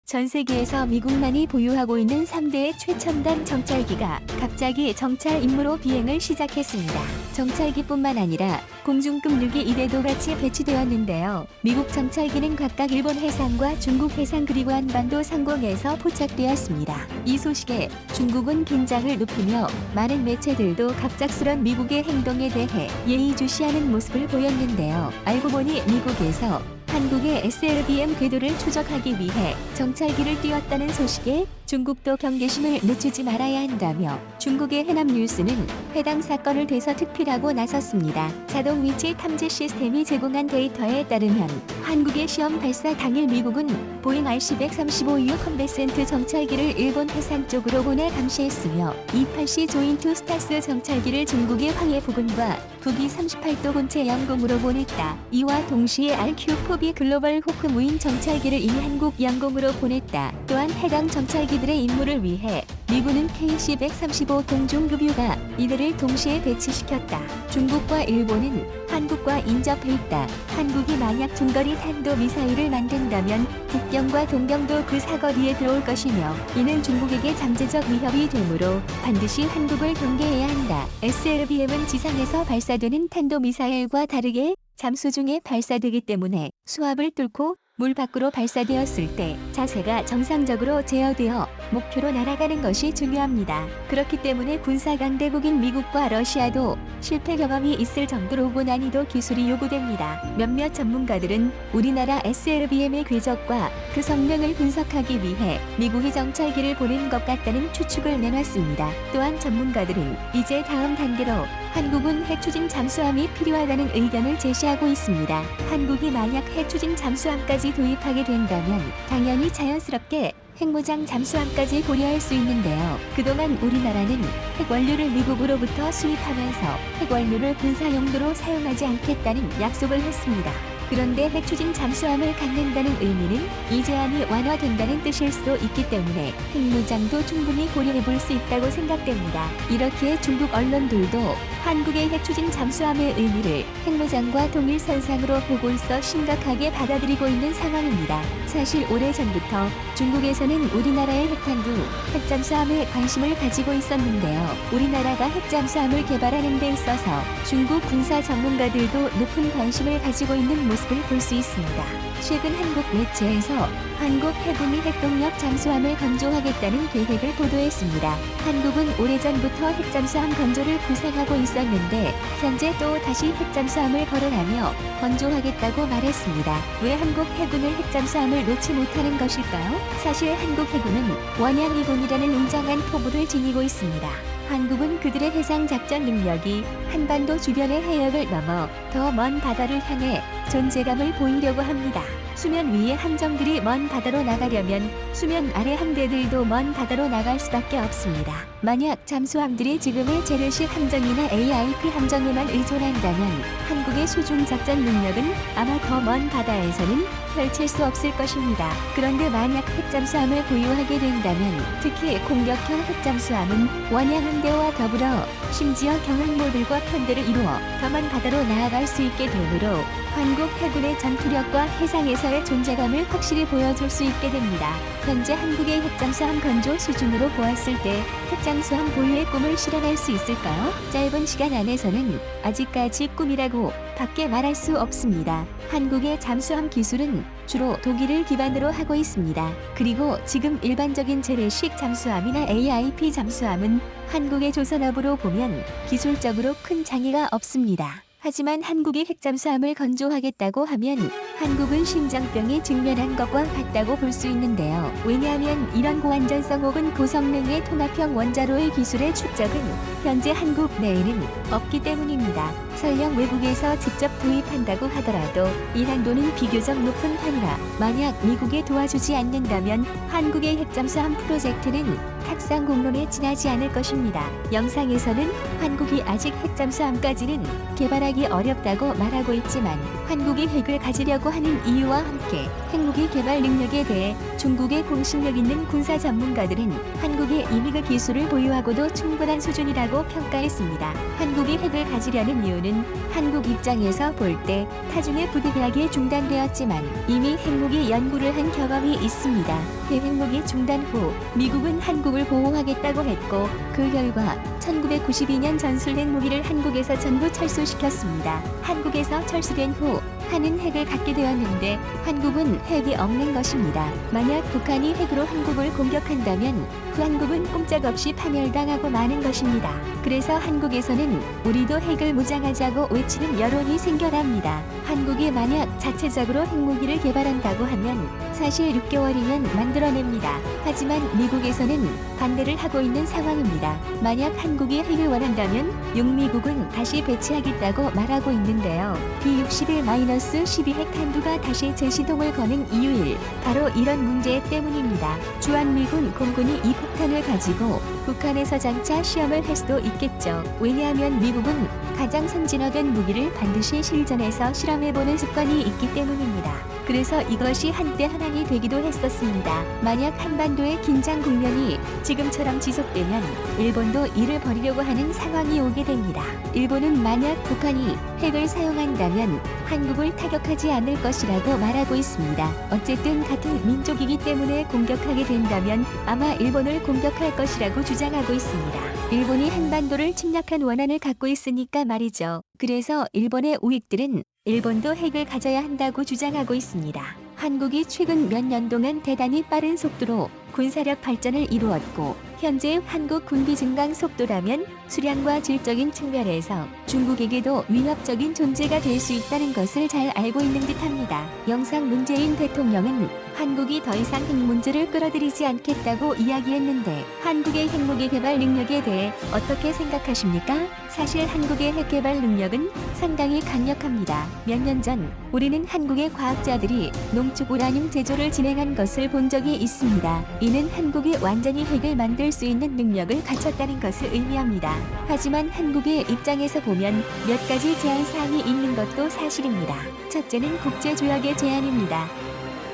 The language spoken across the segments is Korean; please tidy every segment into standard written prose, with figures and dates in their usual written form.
전 세계에서 미국만이 보유하고 있는 3대의 최첨단 정찰기가 갑자기 정찰 임무로 비행을 시작했습니다. 정찰기뿐만 아니라 공중급 유기 2대도 같이 배치되었는데요. 미국 정찰기는 각각 일본 해상과 중국 해상 그리고 한반도 상공에서 포착되었습니다. 이 소식에 중국은 긴장을 높이며 많은 매체들도 갑작스런 미국의 행동에 대해 예의주시하는 모습을 보였는데요. 알고 보니 미국에서 한국의 SLBM 궤도를 추적하기 위해 정찰기를 띄웠다는 소식에 중국도 경계심을 늦추지 말아야 한다며 중국의 해남 뉴스는 해당 사건을 되서특필하고 나섰습니다. 자동 위치 탐지 시스템이 제공한 데이터에 따르면 한국의 시험 발사 당일 미국은 보잉 RC-135U 컴베센트 정찰기를 일본 해상 쪽으로 보내 감시했으며 E-8C 조인트 스타스 정찰기를 중국의 황해 부근과 북위 38도 본체 영공으로 보냈다. 이와 동시에 RQ-4B 글로벌 호크 무인 정찰기를 이미 한국 영공으로 보냈다. 또한 해당 정찰기들의 임무를 위해 미군은 KC-135 동중급유가 이들을 동시에 배치시켰다. 중국과 일본은 한국과 인접해 있다. 한국이 만약 중거리 탄도미사일을 만든다면 북경과 동경도 그 사거리에 들어올 것이며 이는 중국에게 잠재적 위협이 되므로 반드시 한국을 경계해야 한다. SLBM은 지상에서 발사되는 탄도미사일과 다르게 잠수 중에 발사되기 때문에 수압을 뚫고 물 밖으로 발사되었을 때 자세가 정상적으로 제어되어 목표로 날아가는 것이 중요합니다. 그렇기 때문에 군사 강대국인 미국과 러시아도 실패 경험이 있을 정도로 고난이도 기술이 요구됩니다. 몇몇 전문가들은 우리나라 SLBM의 궤적과 그 성능을 분석하기 위해 미국이 정찰기를 보낸 것 같다는 추측을 내놨습니다. 또한 전문가들은 이제 다음 단계로 한국은 해추진 잠수함이 필요하다는 의견을 제시하고 있습니다. 한국이 만약 해추진 잠수함까지 도입하게 된다면 당연히 자연스럽게 핵무장 잠수함까지 고려할 수 있는데요. 그동안 우리나라는 핵원료를 미국으로부터 수입하면서 핵원료를 군사 용도로 사용하지 않겠다는 약속을 했습니다. 그런데 해추진 잠수함을 갖는다는 의미는 이 제한이 완화된다는 뜻일 수도 있기 때문에 핵무장도 충분히 고려해 볼 수 있다고 생각됩니다. 이렇기에 중국 언론들도 한국의 해추진 잠수함의 의미를 핵무장과 동일선상으로 보고 있어 심각하게 받아들이고 있는 상황입니다. 사실 오래전부터 중국에서는 우리나라의 핵탄두, 핵잠수함에 관심을 가지고 있었는데요. 우리나라가 핵잠수함을 개발하는 데 있어서 중국 군사 전문가들도 높은 관심을 가지고 있는 모습을 볼 수 있습니다. 최근 한국 매체에서 한국 해군이 핵동력 잠수함을 건조하겠다는 계획을 보도했습니다. 한국은 오래전부터 핵잠수함 건조를 구상하고 있었는데 현재 또 다시 핵잠수함을 거론하며 건조하겠다고 말했습니다. 왜 한국 해군을 핵잠수함을 놓지 못하는 것일까요? 사실 한국 해군은 원양 2군이라는 웅장한 포부를 지니고 있습니다. 한국은 그들의 해상 작전 능력이 한반도 주변의 해역을 넘어 더 먼 바다를 향해 존재감을 보이려고 합니다. 수면 위의 함정들이 먼 바다로 나가려면 수면 아래 함대들도 먼 바다로 나갈 수밖에 없습니다. 만약 잠수함들이 지금의 재래식 함정이나 AIP 함정에만 의존한다면 한국의 수중 작전 능력은 아마 더 먼 바다에서는 펼칠 수 없을 것입니다. 그런데 만약 핵잠수함을 보유하게 된다면 특히 공격형 핵잠수함은 원양함대와 더불어 심지어 경항모들과 편대를 이루어 더 먼 바다로 나아갈 수 있게 되므로 한국 해군의 전투력과 해상에서의 존재감을 확실히 보여줄 수 있게 됩니다. 현재 한국의 핵잠수함 건조 수준으로 보았을 때 핵잠수함 보유의 꿈을 실현할 수 있을까요? 짧은 시간 안에서는 아직까지 꿈이라고 밖에 말할 수 없습니다. 한국의 잠수함 기술은 주로 독일을 기반으로 하고 있습니다. 그리고 지금 일반적인 재래식 잠수함이나 AIP 잠수함은 한국의 조선업으로 보면 기술적으로 큰 장애가 없습니다. 하지만 한국이 핵잠수함을 건조하겠다고 하면 한국은 심장병에 직면한 것과 같다고 볼 수 있는데요. 왜냐하면 이런 고안전성 혹은 고성능의 통합형 원자로의 기술의 축적은 현재 한국 내에는 없기 때문입니다. 설령 외국에서 직접 도입한다고 하더라도 이 난도는 비교적 높은 편이라 만약 미국에 도와주지 않는다면 한국의 핵잠수함 프로젝트는 탁상 공론에 지나지 않을 것입니다. 영상에서는 한국이 아직 핵 잠수함까지는 개발하기 어렵다고 말하고 있지만 한국이 핵을 가지려고 하는 이유와 함께 핵무기 개발 능력에 대해 중국의 공신력 있는 군사 전문가들은 한국이 이미 그 기술을 보유하고도 충분한 수준이라고 평가했습니다. 한국이 핵을 가지려는 이유는 한국 입장에서 볼 때 타중의 부대 계약이 중단되었지만 이미 핵무기 연구를 한 경험이 있습니다. 핵무기 중단 후 미국은 한국을 보호하겠다고 했고 그 결과 1992년 전술 핵무기를 한국에서 전부 철수시켰습니다. 한국에서 철수된 후 한은 핵을 갖게 되었는데 한국은 핵이 없는 것입니다. 만약 북한이 핵으로 한국을 공격한다면 그 한국은 꼼짝없이 파멸당하고 마는 것입니다. 그래서 한국에서는 우리도 핵을 무장하자고 외치는 여론이 생겨납니다. 한국이 만약 자체적으로 핵무기를 개발한다고 하면 사실 6개월이면 만들어냅니다. 하지만 미국에서는 반대를 하고 있는 상황입니다. 만약 한국이 핵을 원한다면 육미국은 다시 배치하겠다고 말하고 있는데요. B-61-12 핵탄두가 다시 재시동을 거는 이유일 바로 이런 문제 때문입니다. 주한미군 공군이 이 폭탄을 가지고 북한에서 장차 시험을 할 수도 있겠죠. 왜냐하면 미국은 가장 선진화된 무기를 반드시 실전에서 실험해보는 습관이 있기 때문입니다. 그래서 이것이 한때 한항이 되기도 했었습니다. 만약 한반도의 긴장 국면이 지금처럼 지속되면 일본도 이를 벌이려고 하는 상황이 오게 됩니다. 일본은 만약 북한이 핵을 사용한다면 한국을 타격하지 않을 것이라고 말하고 있습니다. 어쨌든 같은 민족이기 때문에 공격하게 된다면 아마 일본을 공격할 것이라고 주장하고 있습니다. 일본이 한반도를 침략한 원한을 갖고 있으니까 말이죠. 그래서 일본의 우익들은 일본도 핵을 가져야 한다고 주장하고 있습니다. 한국이 최근 몇 년 동안 대단히 빠른 속도로 군사력 발전을 이루었고 현재 한국 군비 증강 속도라면 수량과 질적인 측면에서 중국에게도 위협적인 존재가 될 수 있다는 것을 잘 알고 있는 듯합니다. 영상 문재인 대통령은 한국이 더 이상 핵 문제를 끌어들이지 않겠다고 이야기했는데 한국의 핵무기 개발 능력에 대해 어떻게 생각하십니까? 사실 한국의 핵 개발 능력은 상당히 강력합니다. 몇 년 전 우리는 한국의 과학자들이 농축 우라늄 제조를 진행한 것을 본 적이 있습니다. 이는 한국이 완전히 핵을 만들 수 있는 능력을 갖췄다는 것을 의미합니다. 하지만 한국의 입장에서 보면 몇 가지 제한 사항이 있는 것도 사실입니다. 첫째는 국제조약의 제한입니다.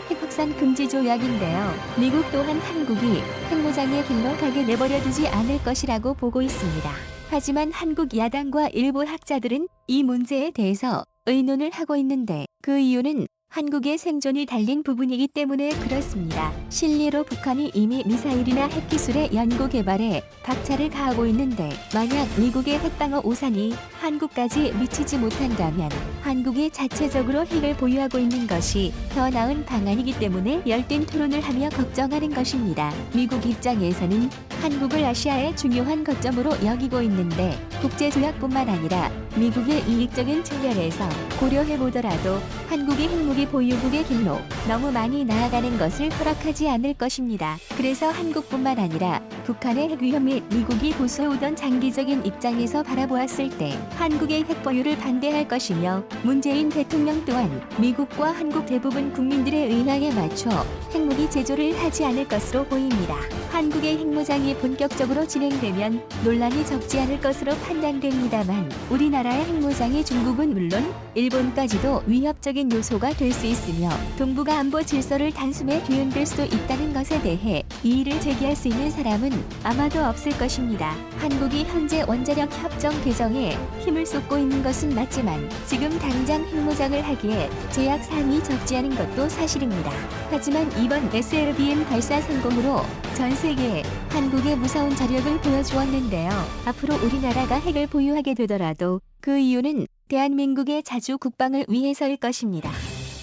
핵 확산 금지 조약인데요. 미국 또한 한국이 핵무장의 길로 가게 내버려두지 않을 것이라고 보고 있습니다. 하지만 한국 야당과 일부 학자들은 이 문제에 대해서 의논을 하고 있는데 그 이유는 한국의 생존이 달린 부분이기 때문에 그렇습니다. 실례로 북한이 이미 미사일이나 핵기술의 연구 개발에 박차를 가하고 있는데 만약 미국의 핵방어 우산이 한국까지 미치지 못한다면 한국이 자체적으로 핵을 보유하고 있는 것이 더 나은 방안이기 때문에 열띤 토론을 하며 걱정하는 것입니다. 미국 입장에서는 한국을 아시아의 중요한 거점으로 여기고 있는데 국제조약뿐만 아니라 미국의 이익적인 측면에서 고려해보더라도 한국이 핵무기 보유국의 길로 너무 많이 나아가는 것을 허락하지 않을 것입니다. 그래서 한국뿐만 아니라 북한의 핵 위험 및 미국이 고수해오던 장기적인 입장에서 바라보았을 때 한국의 핵 보유를 반대할 것이며 문재인 대통령 또한 미국과 한국 대부분 국민들의 의향에 맞춰 핵무기 제조를 하지 않을 것으로 보입니다. 한국의 핵무장이 본격적으로 진행되면 논란이 적지 않을 것으로 판단됩니다만 우리나라의 핵무장이 중국은 물론 일본까지도 위협적인 요소가 될 수 있으며 동북아 안보 질서를 단숨에 뒤흔들 수도 있다는 것에 대해 이의를 제기할 수 있는 사람은 아마도 없을 것입니다. 한국이 현재 원자력 협정 개정에 힘을 쏟고 있는 것은 맞지만 지금 당장 핵무장을 하기에 제약 사항이 적지 않은 것도 사실입니다. 하지만 이번 SLBM 발사 성공으로 전 세계에 한국의 무서운 저력을 보여주었는데요. 앞으로 우리나라가 핵을 보유하게 되더라도 그 이유는 대한민국의 자주 국방을 위해서일 것입니다.